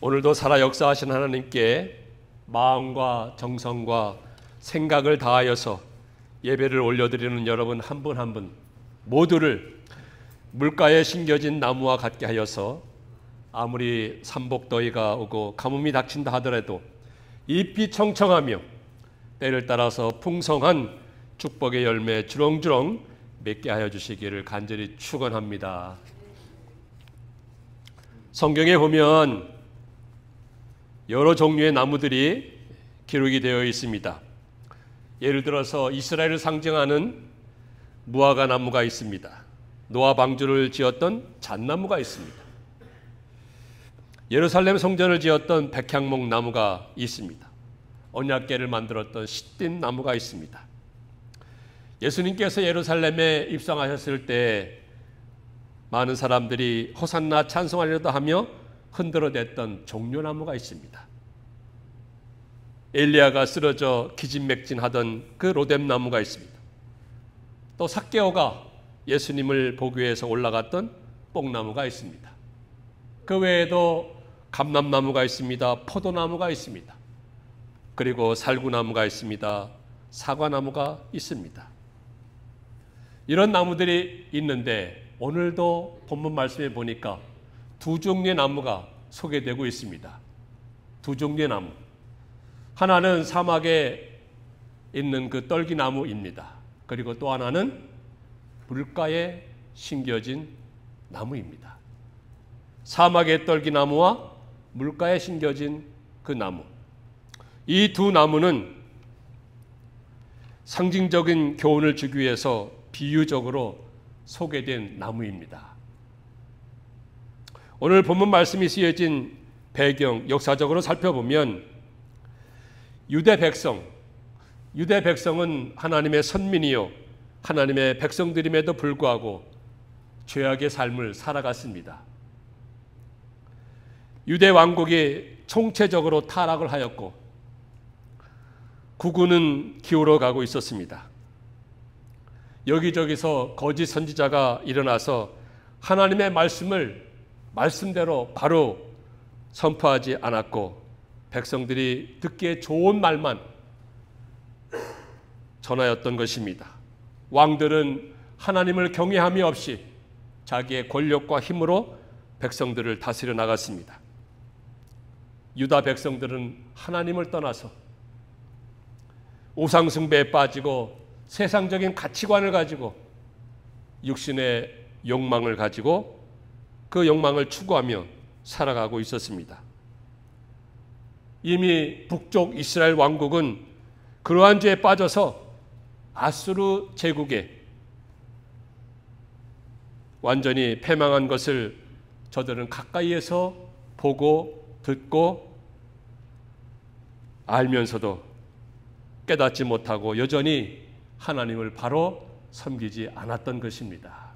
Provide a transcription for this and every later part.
오늘도 살아 역사하신 하나님께 마음과 정성과 생각을 다하여서 예배를 올려드리는 여러분 한 분 한 분 모두를 물가에 심겨진 나무와 같게 하여서 아무리 삼복더위가 오고 가뭄이 닥친다 하더라도 잎이 청청하며 때를 따라서 풍성한 축복의 열매 주렁주렁 맺게 하여 주시기를 간절히 축원합니다. 성경에 보면 여러 종류의 나무들이 기록이 되어 있습니다. 예를 들어서 이스라엘을 상징하는 무화과 나무가 있습니다. 노아 방주를 지었던 잣나무가 있습니다. 예루살렘 성전을 지었던 백향목 나무가 있습니다. 언약궤를 만들었던 시딘 나무가 있습니다. 예수님께서 예루살렘에 입성하셨을 때 많은 사람들이 호산나 찬송하려다 하며 흔들어댔던 종려나무가 있습니다. 엘리야가 쓰러져 기진맥진하던 그 로뎀나무가 있습니다. 또 삭개오가 예수님을 보기 위해서 올라갔던 뽕나무가 있습니다. 그 외에도 감람나무가 있습니다. 포도나무가 있습니다. 그리고 살구나무가 있습니다. 사과나무가 있습니다. 이런 나무들이 있는데 오늘도 본문 말씀에 보니까 두 종류의 나무가 소개되고 있습니다. 두 종류의 나무. 하나는 사막에 있는 그 떨기나무입니다. 그리고 또 하나는 물가에 심겨진 나무입니다. 사막의 떨기나무와 물가에 심겨진 그 나무. 이 두 나무는 상징적인 교훈을 주기 위해서 비유적으로 소개된 나무입니다. 오늘 본문 말씀이 쓰여진 배경, 역사적으로 살펴보면 유대 백성은 하나님의 선민이요 하나님의 백성들임에도 불구하고 죄악의 삶을 살아갔습니다. 유대 왕국이 총체적으로 타락을 하였고 국군은 기울어 가고 있었습니다. 여기저기서 거짓 선지자가 일어나서 하나님의 말씀을 말씀대로 바로 선포하지 않았고 백성들이 듣기에 좋은 말만 전하였던 것입니다. 왕들은 하나님을 경외함이 없이 자기의 권력과 힘으로 백성들을 다스려 나갔습니다. 유다 백성들은 하나님을 떠나서 우상숭배에 빠지고 세상적인 가치관을 가지고 육신의 욕망을 가지고 그 욕망을 추구하며 살아가고 있었습니다. 이미 북쪽 이스라엘 왕국은 그러한 죄에 빠져서 아수르 제국에 완전히 패망한 것을 저들은 가까이에서 보고 듣고 알면서도 깨닫지 못하고 여전히 하나님을 바로 섬기지 않았던 것입니다.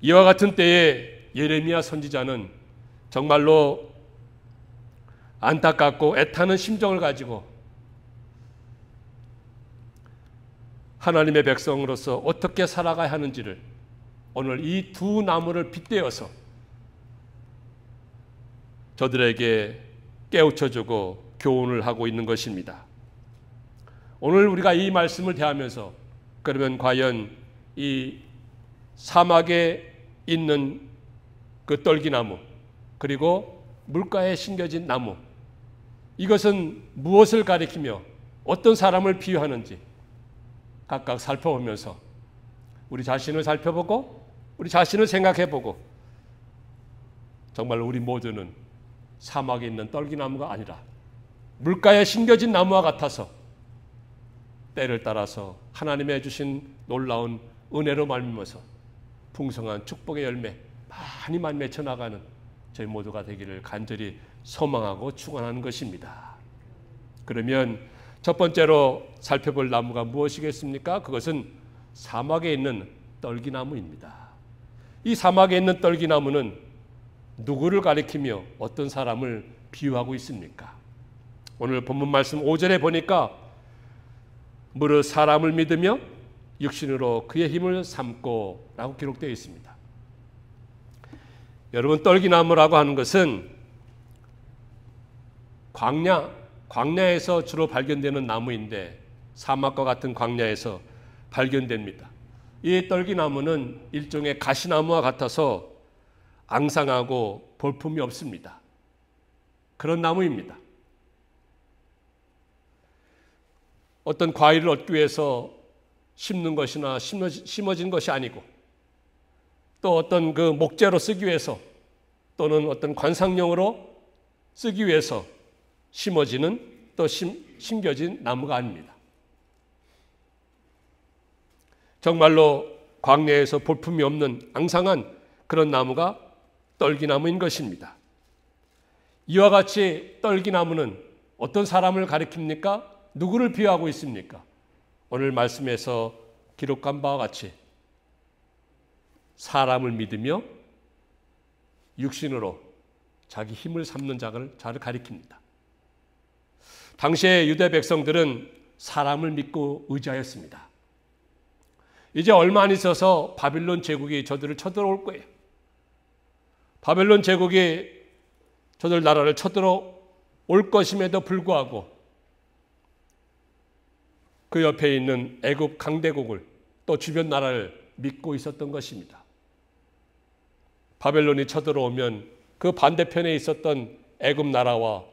이와 같은 때에 예레미야 선지자는 정말로 안타깝고 애타는 심정을 가지고 하나님의 백성으로서 어떻게 살아가야 하는지를 오늘 이 두 나무를 빗대어서 저들에게 깨우쳐주고 교훈을 하고 있는 것입니다. 오늘 우리가 이 말씀을 대하면서 그러면 과연 이 사막에 있는 그 떨기나무 그리고 물가에 심겨진 나무 이것은 무엇을 가리키며 어떤 사람을 비유하는지 각각 살펴보면서 우리 자신을 살펴보고 우리 자신을 생각해보고 정말 우리 모두는 사막에 있는 떨기나무가 아니라 물가에 심겨진 나무와 같아서 때를 따라서 하나님의 주신 놀라운 은혜로 말미암아서 풍성한 축복의 열매 많이 맺혀 나가는 저희 모두가 되기를 간절히 소망하고 축원하는 것입니다. 그러면 첫 번째로 살펴볼 나무가 무엇이겠습니까? 그것은 사막에 있는 떨기나무입니다. 이 사막에 있는 떨기나무는 누구를 가리키며 어떤 사람을 비유하고 있습니까? 오늘 본문 말씀 5절에 보니까 무릇 사람을 믿으며 육신으로 그의 힘을 삼고 라고 기록되어 있습니다. 여러분, 떨기나무라고 하는 것은 광야에서 주로 발견되는 나무인데 사막과 같은 광야에서 발견됩니다. 이 떨기나무는 일종의 가시나무와 같아서 앙상하고 볼품이 없습니다. 그런 나무입니다. 어떤 과일을 얻기 위해서 심는 것이나 심어진 것이 아니고, 또 어떤 그 목재로 쓰기 위해서 또는 어떤 관상용으로 쓰기 위해서 심어지는 또 심겨진 나무가 아닙니다. 정말로 광야에서 볼품이 없는 앙상한 그런 나무가 떨기나무인 것입니다. 이와 같이 떨기나무는 어떤 사람을 가리킵니까? 누구를 비유하고 있습니까? 오늘 말씀에서 기록한 바와 같이 사람을 믿으며 육신으로 자기 힘을 삼는 자를 가리킵니다. 당시의 유대 백성들은 사람을 믿고 의지하였습니다. 이제 얼마 안 있어서 바빌론 제국이 저들을 쳐들어올 거예요. 바벨론 제국이 저들 나라를 쳐들어올 것임에도 불구하고 그 옆에 있는 애굽 강대국을 또 주변 나라를 믿고 있었던 것입니다. 바벨론이 쳐들어오면 그 반대편에 있었던 애굽 나라와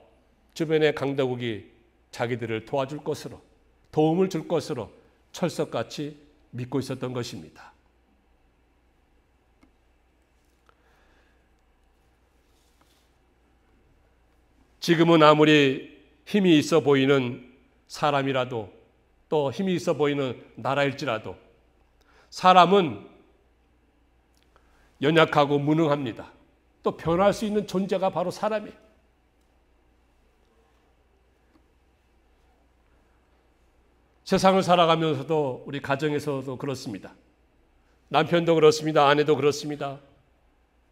주변의 강대국이 자기들을 도와줄 것으로, 도움을 줄 것으로 철석같이 믿고 있었던 것입니다. 지금은 아무리 힘이 있어 보이는 사람이라도, 또 힘이 있어 보이는 나라일지라도 사람은 연약하고 무능합니다. 또 변할 수 있는 존재가 바로 사람이에요. 세상을 살아가면서도 우리 가정에서도 그렇습니다. 남편도 그렇습니다. 아내도 그렇습니다.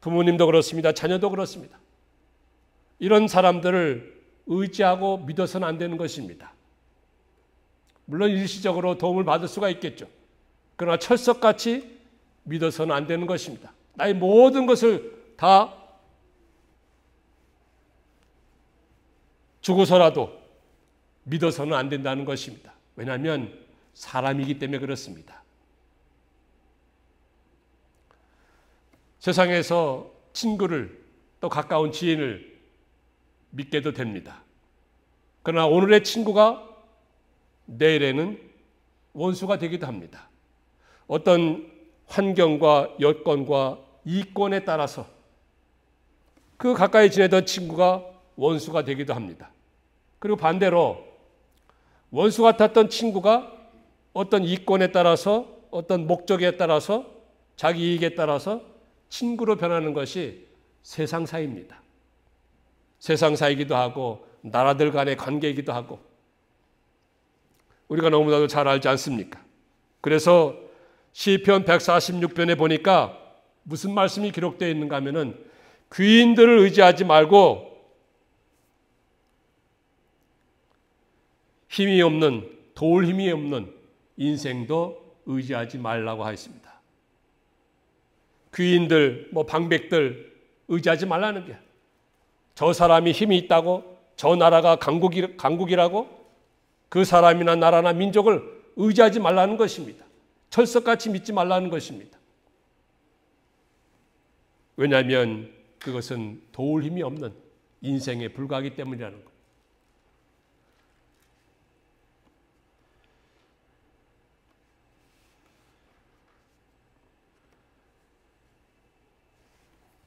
부모님도 그렇습니다. 자녀도 그렇습니다. 이런 사람들을 의지하고 믿어서는 안 되는 것입니다. 물론 일시적으로 도움을 받을 수가 있겠죠. 그러나 철석같이 믿어서는 안 되는 것입니다. 나의 모든 것을 다 주고서라도 믿어서는 안 된다는 것입니다. 왜냐하면 사람이기 때문에 그렇습니다. 세상에서 친구를 또 가까운 지인을 믿게도 됩니다. 그러나 오늘의 친구가 내일에는 원수가 되기도 합니다. 어떤 환경과 여건과 이권에 따라서 그 가까이 지내던 친구가 원수가 되기도 합니다. 그리고 반대로 원수 같았던 친구가 어떤 이권에 따라서, 어떤 목적에 따라서, 자기 이익에 따라서 친구로 변하는 것이 세상사입니다. 세상사이기도 하고 나라들 간의 관계이기도 하고 우리가 너무나도 잘 알지 않습니까? 그래서 시편 146편에 보니까 무슨 말씀이 기록되어 있는가 하면은 귀인들을 의지하지 말고 힘이 없는, 도울 힘이 없는 인생도 의지하지 말라고 하였습니다. 귀인들, 방백들 의지하지 말라는 게, 저 사람이 힘이 있다고, 저 나라가 강국이라고 그 사람이나 나라나 민족을 의지하지 말라는 것입니다. 철석같이 믿지 말라는 것입니다. 왜냐하면 그것은 도울 힘이 없는 인생에 불과하기 때문이라는 것.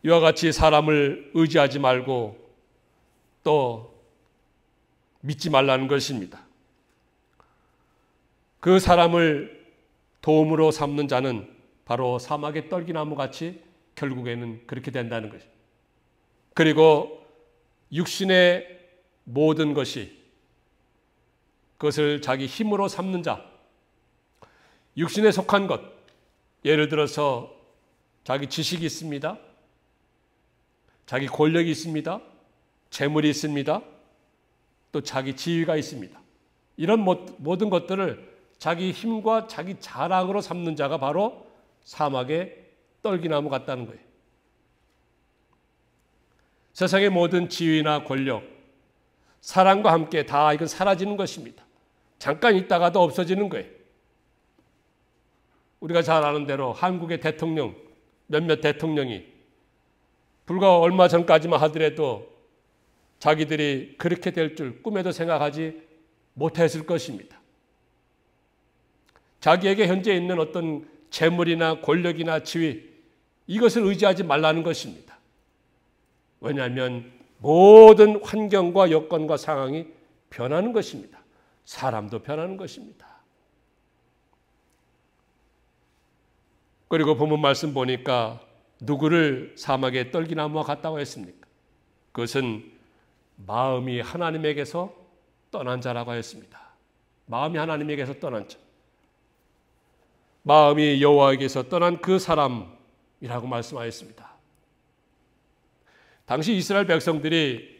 이와 같이 사람을 의지하지 말고 또 믿지 말라는 것입니다. 그 사람을 도움으로 삼는 자는 바로 사막의 떨기나무 같이 결국에는 그렇게 된다는 것입니다. 그리고 육신의 모든 것이 그것을 자기 힘으로 삼는 자, 육신에 속한 것, 예를 들어서 자기 지식이 있습니다. 자기 권력이 있습니다. 재물이 있습니다. 또 자기 지위가 있습니다. 이런 모든 것들을 자기 힘과 자기 자랑으로 삼는 자가 바로 사막의 떨기나무 같다는 거예요. 세상의 모든 지위나 권력, 사랑과 함께 다 이건 사라지는 것입니다. 잠깐 있다가도 없어지는 거예요. 우리가 잘 아는 대로 한국의 대통령, 몇몇 대통령이 불과 얼마 전까지만 하더라도 자기들이 그렇게 될 줄 꿈에도 생각하지 못했을 것입니다. 자기에게 현재 있는 어떤 재물이나 권력이나 지위, 이것을 의지하지 말라는 것입니다. 왜냐하면 모든 환경과 여건과 상황이 변하는 것입니다. 사람도 변하는 것입니다. 그리고 본문 말씀 보니까 누구를 사막의 떨기나무와 같다고 했습니까? 그것은 마음이 하나님에게서 떠난 자라고 했습니다. 마음이 하나님에게서 떠난 자. 마음이 여호와에게서 떠난 그 사람이라고 말씀하였습니다. 당시 이스라엘 백성들이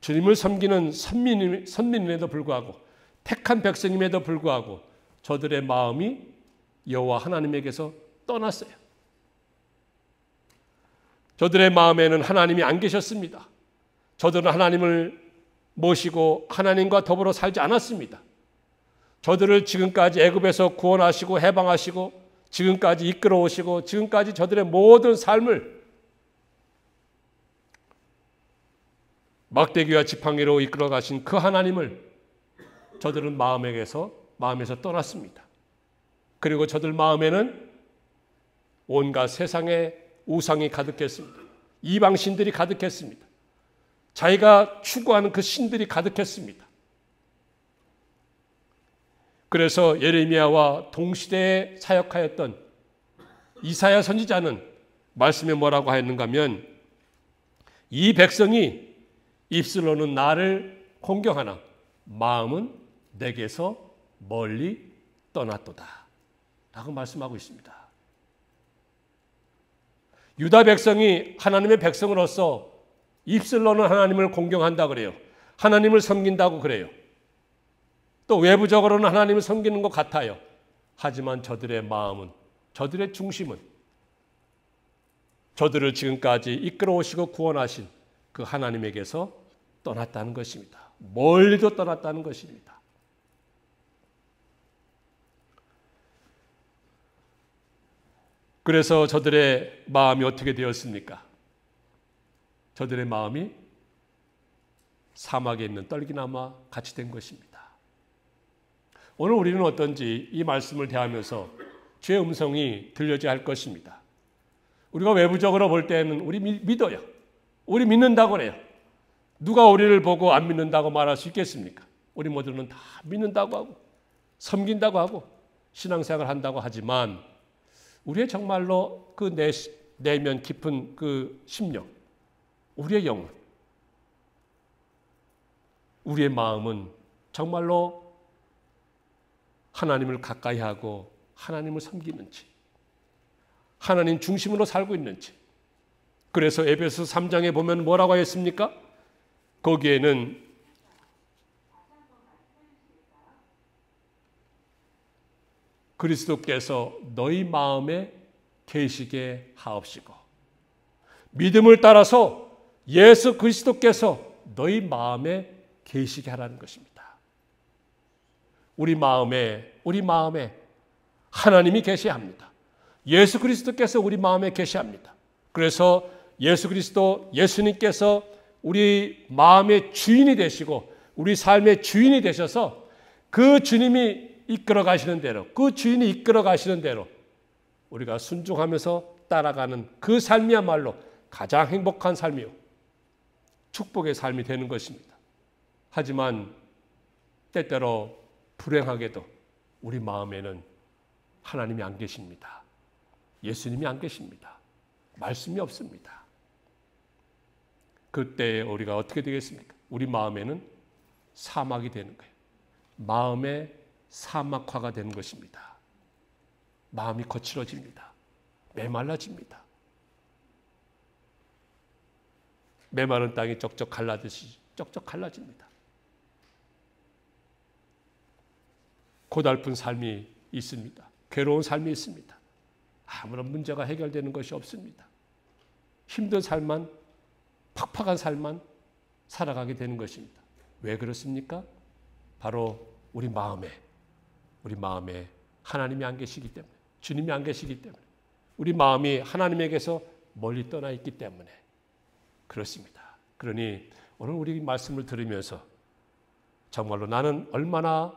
주님을 섬기는 선민임에도 불구하고 택한 백성임에도 불구하고 저들의 마음이 여호와 하나님에게서 떠났어요. 저들의 마음에는 하나님이 안 계셨습니다. 저들은 하나님을 모시고 하나님과 더불어 살지 않았습니다. 저들을 지금까지 애굽에서 구원하시고 해방하시고 지금까지 이끌어 오시고 지금까지 저들의 모든 삶을 막대기와 지팡이로 이끌어 가신 그 하나님을 저들은 마음에서 떠났습니다. 그리고 저들 마음에는 온갖 세상의 우상이 가득했습니다. 이방신들이 가득했습니다. 자기가 추구하는 그 신들이 가득했습니다. 그래서 예레미야와 동시대에 사역하였던 이사야 선지자는 말씀에 뭐라고 하였는가 하면 이 백성이 입술로는 나를 공경하나 마음은 내게서 멀리 떠났도다 라고 말씀하고 있습니다. 유다 백성이 하나님의 백성으로서 입술로는 하나님을 공경한다 그래요. 하나님을 섬긴다고 그래요. 또 외부적으로는 하나님을 섬기는 것 같아요. 하지만 저들의 마음은, 저들의 중심은 저들을 지금까지 이끌어 오시고 구원하신 그 하나님에게서 떠났다는 것입니다. 멀리도 떠났다는 것입니다. 그래서 저들의 마음이 어떻게 되었습니까? 저들의 마음이 사막에 있는 떨기나무와 같이 된 것입니다. 오늘 우리는 어떤지 이 말씀을 대하면서 주의 음성이 들려져야 할 것입니다. 우리가 외부적으로 볼 때는 우리 믿어요. 우리 믿는다고 그래요. 누가 우리를 보고 안 믿는다고 말할 수 있겠습니까? 우리 모두는 다 믿는다고 하고 섬긴다고 하고 신앙생활을 한다고 하지만 우리의 정말로 그 내면 깊은 그 심령, 우리의 영혼, 우리의 마음은 정말로 하나님을 가까이 하고 하나님을 섬기는지, 하나님 중심으로 살고 있는지. 그래서 에베소 3장에 보면 뭐라고 하였습니까? 거기에는 그리스도께서 너희 마음에 계시게 하옵시고 믿음을 따라서 예수 그리스도께서 너희 마음에 계시게 하라는 것입니다. 우리 마음에 하나님이 계시합니다. 예수 그리스도께서 우리 마음에 계시합니다. 그래서 예수 그리스도, 예수님께서 우리 마음의 주인이 되시고 우리 삶의 주인이 되셔서 그 주님이 이끌어 가시는 대로, 그 주인이 이끌어 가시는 대로 우리가 순종하면서 따라가는 그 삶이야말로 가장 행복한 삶이요, 축복의 삶이 되는 것입니다. 하지만 때때로 불행하게도 우리 마음에는 하나님이 안 계십니다. 예수님이 안 계십니다. 말씀이 없습니다. 그때 우리가 어떻게 되겠습니까? 우리 마음에는 사막이 되는 거예요. 마음의 사막화가 되는 것입니다. 마음이 거칠어집니다. 메말라집니다. 메마른 땅이 쩍쩍 갈라듯이 쩍쩍 갈라집니다. 고달픈 삶이 있습니다. 괴로운 삶이 있습니다. 아무런 문제가 해결되는 것이 없습니다. 힘든 삶만 팍팍한 삶만 살아가게 되는 것입니다. 왜 그렇습니까? 바로 우리 마음에 하나님이 안 계시기 때문에, 주님이 안 계시기 때문에, 우리 마음이 하나님에게서 멀리 떠나 있기 때문에 그렇습니다. 그러니 오늘 우리 말씀을 들으면서 정말로 나는 얼마나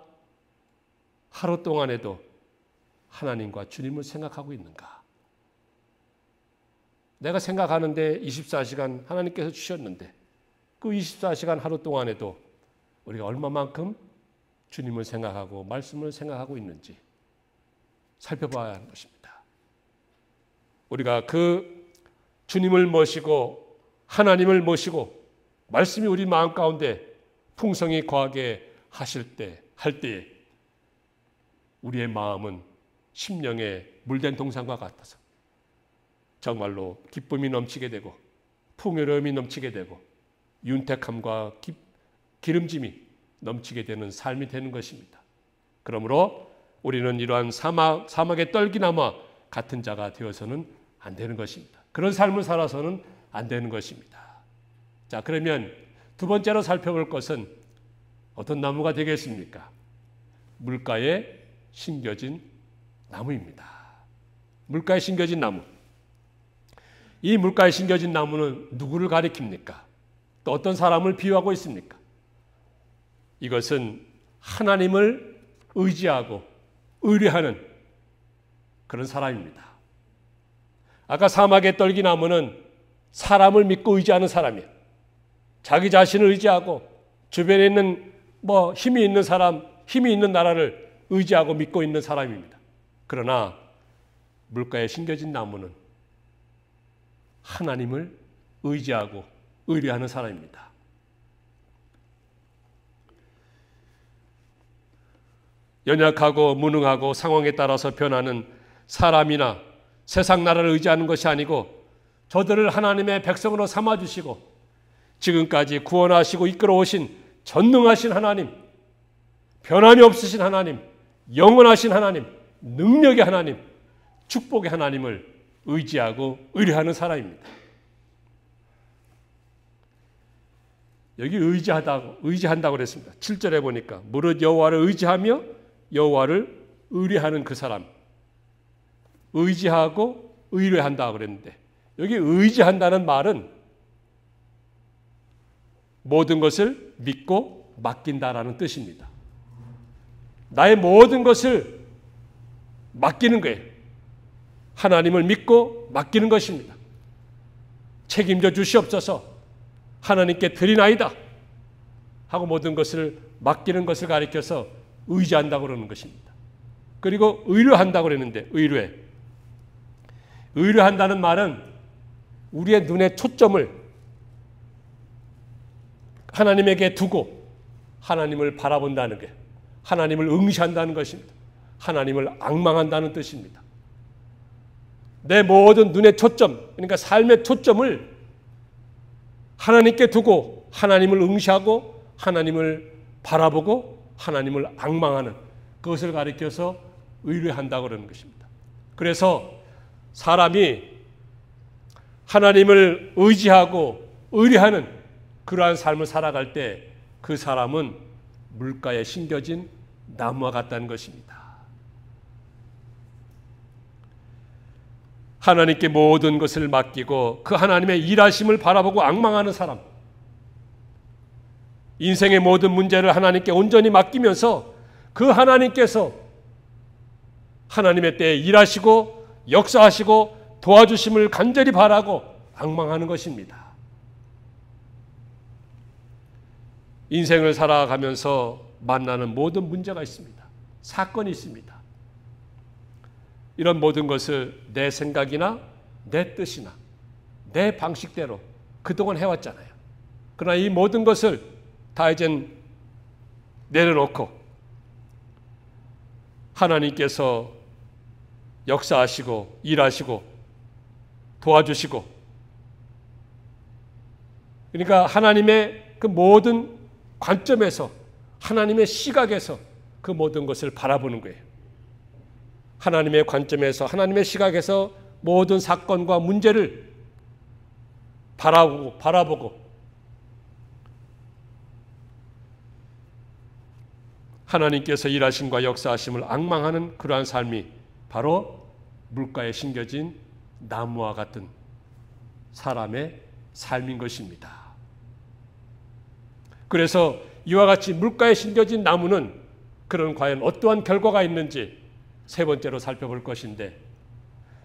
하루 동안에도 하나님과 주님을 생각하고 있는가? 내가 생각하는데 24시간 하나님께서 주셨는데 그 24시간 하루 동안에도 우리가 얼마만큼 주님을 생각하고 말씀을 생각하고 있는지 살펴봐야 하는 것입니다. 우리가 그 주님을 모시고 하나님을 모시고 말씀이 우리 마음 가운데 풍성히 거하게 할 때에 우리의 마음은 심령에 물된 동산과 같아서 정말로 기쁨이 넘치게 되고 풍요로움이 넘치게 되고 윤택함과 기름짐이 넘치게 되는 삶이 되는 것입니다. 그러므로 우리는 이러한 사막의 떨기나무와 같은 자가 되어서는 안 되는 것입니다. 그런 삶을 살아서는 안 되는 것입니다. 자, 그러면 두 번째로 살펴볼 것은 어떤 나무가 되겠습니까? 물가에 심겨진 나무입니다. 물가에 심겨진 나무. 이 물가에 심겨진 나무는 누구를 가리킵니까? 또 어떤 사람을 비유하고 있습니까? 이것은 하나님을 의지하고 의뢰하는 그런 사람입니다. 아까 사막의 떨기나무는 사람을 믿고 의지하는 사람이에요. 자기 자신을 의지하고 주변에 있는 힘이 있는 사람, 힘이 있는 나라를 의지하고 믿고 있는 사람입니다. 그러나 물가에 심겨진 나무는 하나님을 의지하고 의뢰하는 사람입니다. 연약하고 무능하고 상황에 따라서 변하는 사람이나 세상 나라를 의지하는 것이 아니고 저들을 하나님의 백성으로 삼아주시고 지금까지 구원하시고 이끌어오신 전능하신 하나님, 변함이 없으신 하나님, 영원하신 하나님, 능력의 하나님, 축복의 하나님을 의지하고 의뢰하는 사람입니다. 여기 의지한다고 그랬습니다. 7절에 보니까 무릇 여호와를 의지하며 여호와를 의뢰하는 그 사람, 의지하고 의뢰한다 그랬는데 여기 의지한다는 말은 모든 것을 믿고 맡긴다라는 뜻입니다. 나의 모든 것을 맡기는 거예요. 하나님을 믿고 맡기는 것입니다. 책임져 주시옵소서, 하나님께 드리나이다 하고 모든 것을 맡기는 것을 가리켜서 의지한다고 그러는 것입니다. 그리고 의뢰한다고 그랬는데 의뢰한다는 말은 우리의 눈의 초점을 하나님에게 두고 하나님을 바라본다는 게 하나님을 응시한다는 것입니다. 하나님을 앙망한다는 뜻입니다. 내 모든 눈의 초점, 그러니까 삶의 초점을 하나님께 두고 하나님을 응시하고 하나님을 바라보고 하나님을 앙망하는 그것을 가리켜서 의뢰한다고 그러는 것입니다. 그래서 사람이 하나님을 의지하고 의뢰하는 그러한 삶을 살아갈 때 그 사람은 물가에 심겨진 나무와 같다는 것입니다. 하나님께 모든 것을 맡기고 그 하나님의 일하심을 바라보고 앙망하는 사람, 인생의 모든 문제를 하나님께 온전히 맡기면서 그 하나님께서 하나님의 때에 일하시고 역사하시고 도와주심을 간절히 바라고 앙망하는 것입니다. 인생을 살아가면서 만나는 모든 문제가 있습니다. 사건이 있습니다. 이런 모든 것을 내 생각이나 내 뜻이나 내 방식대로 그동안 해왔잖아요. 그러나 이 모든 것을 다 이젠 내려놓고 하나님께서 역사하시고 일하시고 도와주시고, 그러니까 하나님의 그 모든 관점에서 하나님의 시각에서 그 모든 것을 바라보는 거예요. 하나님의 관점에서 하나님의 시각에서 모든 사건과 문제를 바라보고 하나님께서 일하심과 역사하심을 앙망하는 그러한 삶이 바로 물가에 심겨진 나무와 같은 사람의 삶인 것입니다. 그래서 이와 같이 물가에 심겨진 나무는 그런 과연 어떠한 결과가 있는지 세 번째로 살펴볼 것인데,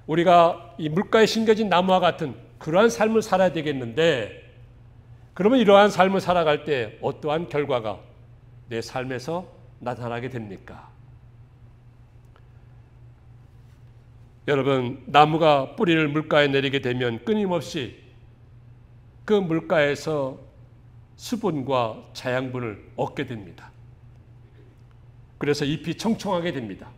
우리가 이 물가에 심겨진 나무와 같은 그러한 삶을 살아야 되겠는데, 그러면 이러한 삶을 살아갈 때 어떠한 결과가 내 삶에서 나타나게 됩니까? 여러분, 나무가 뿌리를 물가에 내리게 되면 끊임없이 그 물가에서 수분과 자양분을 얻게 됩니다. 그래서 잎이 청청하게 됩니다.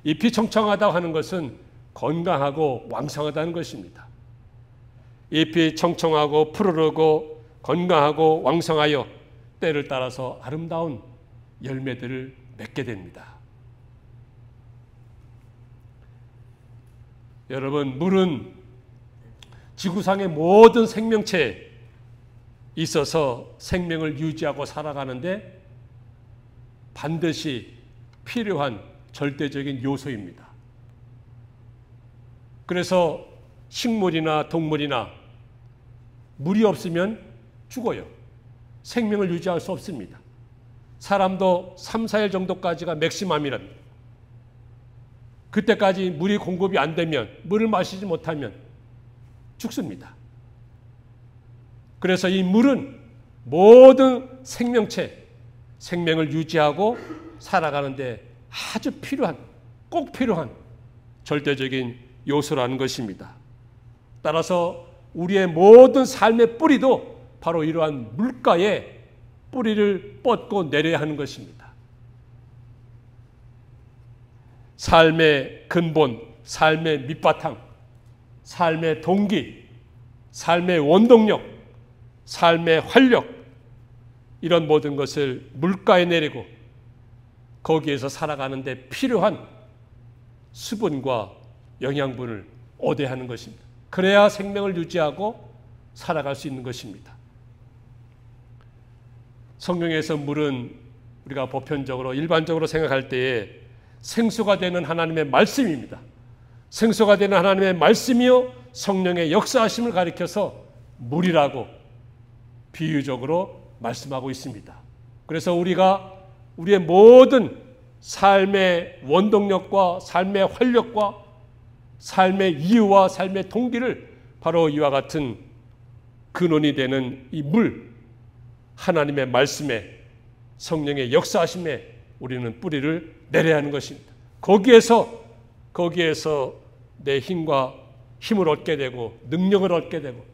잎이 청청하다고 하는 것은 건강하고 왕성하다는 것입니다. 잎이 청청하고 푸르르고 건강하고 왕성하여 때를 따라서 아름다운 열매들을 맺게 됩니다. 여러분, 물은 지구상의 모든 생명체에 있어서 생명을 유지하고 살아가는데 반드시 필요한 절대적인 요소입니다. 그래서 식물이나 동물이나 물이 없으면 죽어요. 생명을 유지할 수 없습니다. 사람도 3, 4일 정도까지가 맥시멈이랍니다. 그때까지 물이 공급이 안 되면, 물을 마시지 못하면 죽습니다. 그래서 이 물은 모든 생명체, 생명을 유지하고 살아가는데 아주 필요한, 꼭 필요한 절대적인 요소라는 것입니다. 따라서 우리의 모든 삶의 뿌리도 바로 이러한 물가에 뿌리를 뻗고 내려야 하는 것입니다. 삶의 근본, 삶의 밑바탕, 삶의 동기, 삶의 원동력, 삶의 활력, 이런 모든 것을 물가에 내리고 거기에서 살아가는 데 필요한 수분과 영양분을 얻어야 하는 것입니다. 그래야 생명을 유지하고 살아갈 수 있는 것입니다. 성경에서 물은 우리가 보편적으로 일반적으로 생각할 때에 생수가 되는 하나님의 말씀입니다. 생수가 되는 하나님의 말씀이요 성령의 역사하심을 가리켜서 물이라고 비유적으로 말씀하고 있습니다. 그래서 우리가 우리의 모든 삶의 원동력과 삶의 활력과 삶의 이유와 삶의 동기를 바로 이와 같은 근원이 되는 이 물, 하나님의 말씀에, 성령의 역사하심에 우리는 뿌리를 내려야 하는 것입니다. 거기에서 내 힘을 얻게 되고 능력을 얻게 되고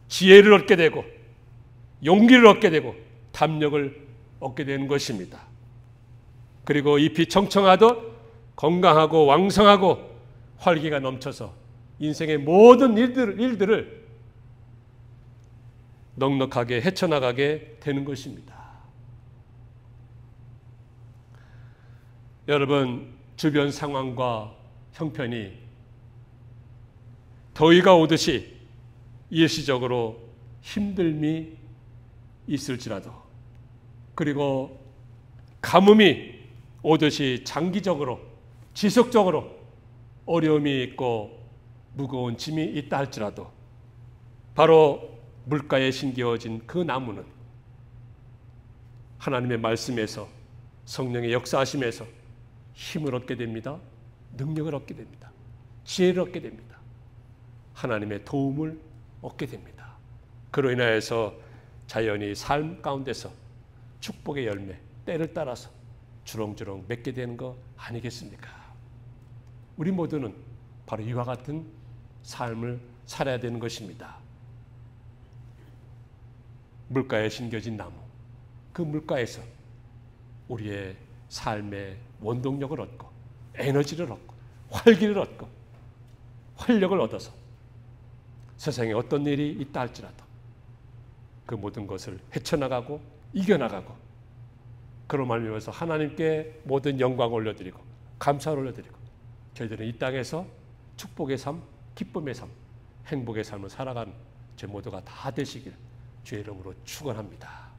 지혜를 얻게 되고 용기를 얻게 되고 담력을 얻게 되는 것입니다. 그리고 잎이 청청하듯 건강하고 왕성하고 활기가 넘쳐서 인생의 모든 일들을 넉넉하게 헤쳐나가게 되는 것입니다. 여러분, 주변 상황과 형편이 더위가 오듯이 일시적으로 힘듦이 있을지라도, 그리고 가뭄이 오듯이 장기적으로 지속적으로 어려움이 있고 무거운 짐이 있다 할지라도 바로 물가에 심겨진 그 나무는 하나님의 말씀에서 성령의 역사하심에서 힘을 얻게 됩니다. 능력을 얻게 됩니다. 지혜를 얻게 됩니다. 하나님의 도움을 얻게 됩니다. 그로 인하여서 자연히 삶 가운데서 축복의 열매, 때를 따라서 주렁주렁 맺게 되는 거 아니겠습니까? 우리 모두는 바로 이와 같은 삶을 살아야 되는 것입니다. 물가에 심겨진 나무, 그 물가에서 우리의 삶의 원동력을 얻고 에너지를 얻고 활기를 얻고 활력을 얻어서 세상에 어떤 일이 있다 할지라도 그 모든 것을 헤쳐나가고 이겨나가고, 그런 말미암아서 하나님께 모든 영광을 올려드리고 감사를 올려드리고 저희들은 이 땅에서 축복의 삶, 기쁨의 삶, 행복의 삶을 살아간 제 모두가 다 되시길 주의 이름으로 축원합니다.